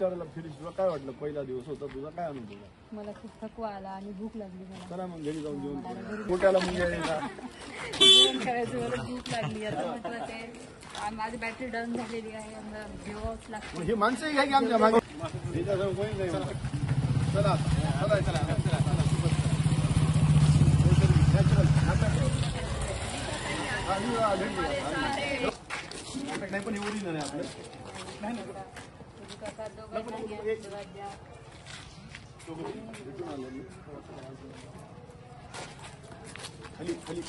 विचारायला फिरीस तुला काय वाटलं? पहिला दिवस होता तुझा, काय अनुभव? मला खूप थकवा आला आणि भूक लागली. मला चला मग घरी जाऊन जेवण पोटाला म्हणजे जेवण करायचं, मला भूक लागली. आता म्हटलं ते माझी बॅटरी डाऊन झालेली आहे, जेवावंच लागतं. हे माणसंही घ्या की आमच्या मागे. चला नाही पण एवढी नाही आपलं खाली खाली.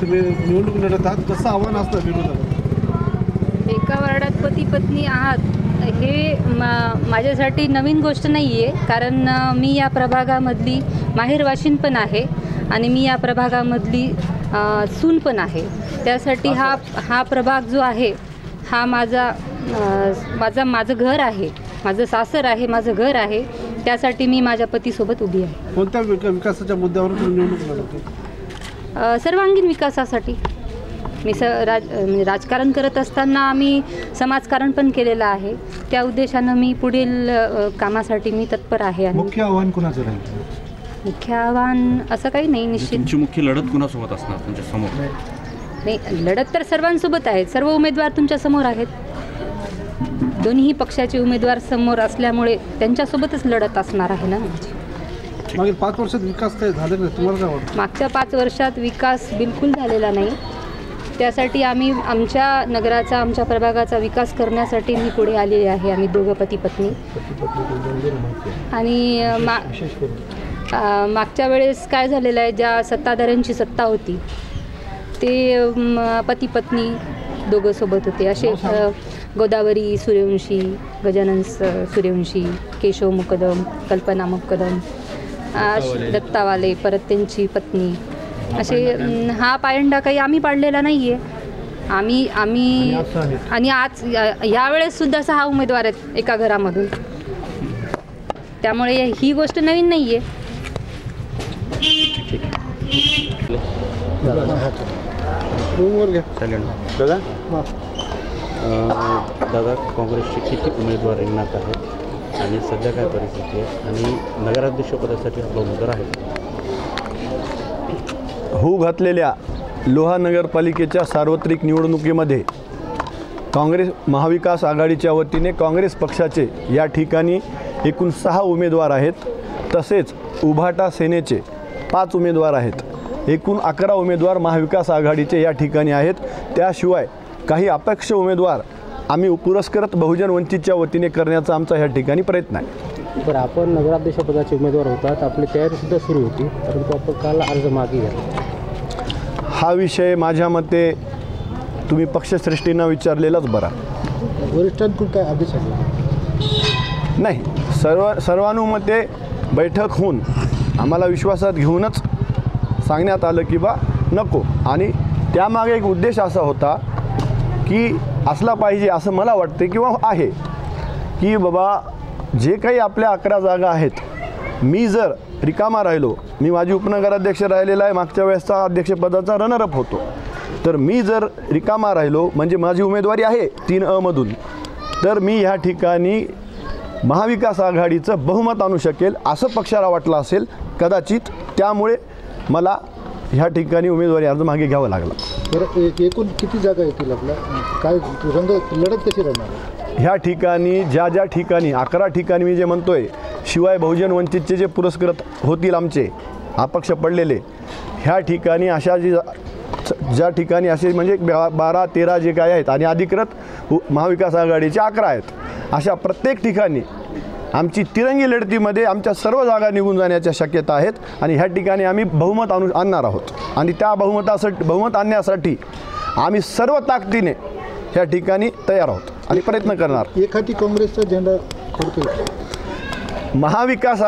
तुम्ही निवडणूक लढत आहात, कसं आव्हान असतं विरोधात? एका वार्डात पती पत्नी आहात हे माझ्यासाठी नवीन गोष्ट नाही आहे, कारण मी या प्रभागामधली माहेरवाशीण पण आहे आणि मी या प्रभागामधली सून पण आहे. त्यासाठी हा प्रभाग जो आहे हा माझं घर आहे, माझं सासर आहे, माझं घर आहे. त्यासाठी मी माझ्या पतीसोबत उभी आहे. कोणत्या विकासाच्या मुद्द्यावर निवडणूक लढवते? सर्वांगीण विकासासाठी. मी राजकारण करत असताना आम्ही समाजकारण पण केलेलं आहे. त्या उद्देशानं मी पुढील कामासाठी मी तत्पर आहे. मुख्य आव्हान कुणाचं राहील? मुख्य आव्हान असं काही नाही निश्चित. तुमची मुख्य लढत कुणासोबत असणार तुमच्या समोर? नाही, लढत तर सर्वांसोबत आहेत. सर्व उमेदवार तुमच्या समोर आहेत. दोन्ही पक्षाचे उमेदवार समोर असल्यामुळे त्यांच्यासोबतच लढत असणार आहे ना. मागील 5 वर्षात विकास काय झाला नाही तुम्हाला काय वाटतं? मागच्या 5 वर्षात विकास बिलकुल झालेला नाही. त्यासाठी आम्ही आमच्या नगराचा, आमच्या प्रभागाचा विकास करण्यासाठी मी पुढे आलेले आहे. आम्ही दोघं पती पत्नी. आणि मागच्या वेळेस काय झालेलं आहे, ज्या सत्ताधाऱ्यांची सत्ता होती ते पती पत्नी दोघं सोबत होते. असे गोदावरी सूर्यवंशी, गजानन सूर्यवंशी, केशव मुकदम, कल्पना मुकदम, दत्तावाले, परत त्यांची पत्नी, असे हा पायंडा काही आम्ही पाडलेला नाही आहे. आम्ही आणि आज यावेळेस सुद्धा 6 उमेदवार आहेत एका घरामधून. त्यामुळे ही गोष्ट नवीन नाही आहे. दादा, काँग्रेसचे किती उमेदवार रिंगणात आहेत आणि सध्या काय परिस्थिती आहे आणि नगराध्यक्षपदासाठी आपला उमेदवार आहे? होऊ घातलेल्या लोहा नगरपालिकेच्या सार्वत्रिक निवडणुकीमध्ये काँग्रेस महाविकास आघाडीच्या वतीने काँग्रेस पक्षाचे या ठिकाणी एकूण 6 उमेदवार आहेत. तसेच उभाटा सेनेचे 5 उमेदवार आहेत. एकूण 11 उमेदवार महाविकास आघाडीचे या ठिकाणी आहेत. त्याशिवाय काही अपक्ष उमेदवार आम्ही पुरस्कृत बहुजन वंचितच्या वतीने करण्याचा आमचा या ठिकाणी प्रयत्न आहे. बरं, आपण नगराध्यक्षपदाचे उमेदवार होतात, आपली तयारीसुद्धा सुरू होती, परंतु आपण काल अर्ज मागे घ्या. हा विषय माझ्या मते तुम्ही पक्षश्रेष्ठींना विचारलेलाच बरा. वरिष्ठांकडून काय आदेश आले? नाही, सर्वानुमते बैठक होऊन आम्हाला विश्वासात घेऊनच सांगण्यात आलं की बा नको. आणि त्यामागे एक उद्देश असा होता की असला पाहिजे असं मला वाटते किंवा आहे की बाबा जे काही आपल्या 11 जागा आहेत, मी जर रिकामा राहिलो, मी माझी उपनगराध्यक्ष राहिलेला आहे, मागच्या वेळेसचा अध्यक्षपदाचा रनरअप होतो, तर मी जर रिकामा राहिलो म्हणजे माझी उमेदवारी आहे 3A मधून, तर मी ह्या ठिकाणी महाविकास आघाडीचं बहुमत आणू शकेल असं पक्षाला वाटलं असेल कदाचित. त्यामुळे मला ह्या ठिकाणी उमेदवारी अर्ज मागे घ्यावा लागला. बरं, एकूण किती जागा येतील आपल्या? काय रंग लढत कशी राहणार? ह्या ठिकाणी ज्या ठिकाणी 11 ठिकाणी मी जे म्हणतोय, शिवाय बहुजन वंचितचे जे पुरस्कृत होतील आमचे अपक्ष पडलेले, ह्या ठिकाणी अशा ज्या ठिकाणी असे म्हणजे 12-13 जे काय आहेत आणि अधिकृत महाविकास आघाडीचे 11 आहेत, अशा प्रत्येक ठिकाणी आमची तिरंगी लढतीमध्ये आमच्या सर्व जागा निघून जाण्याच्या शक्यता आहेत आणि ह्या ठिकाणी आम्ही बहुमत आणणार आहोत आणि त्या बहुमत आणण्यासाठी आम्ही सर्व ताकदीने ह्या ठिकाणी तयार आहोत आणि प्रयत्न करणार. एखादी काँग्रेसचा झेंडा पडतो. महाविकास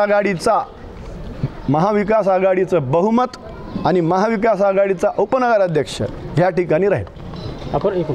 आघाडीचं बहुमत आणि महाविकास आघाडीचा उपनगराध्यक्ष ह्या ठिकाणी राहील. आपण एक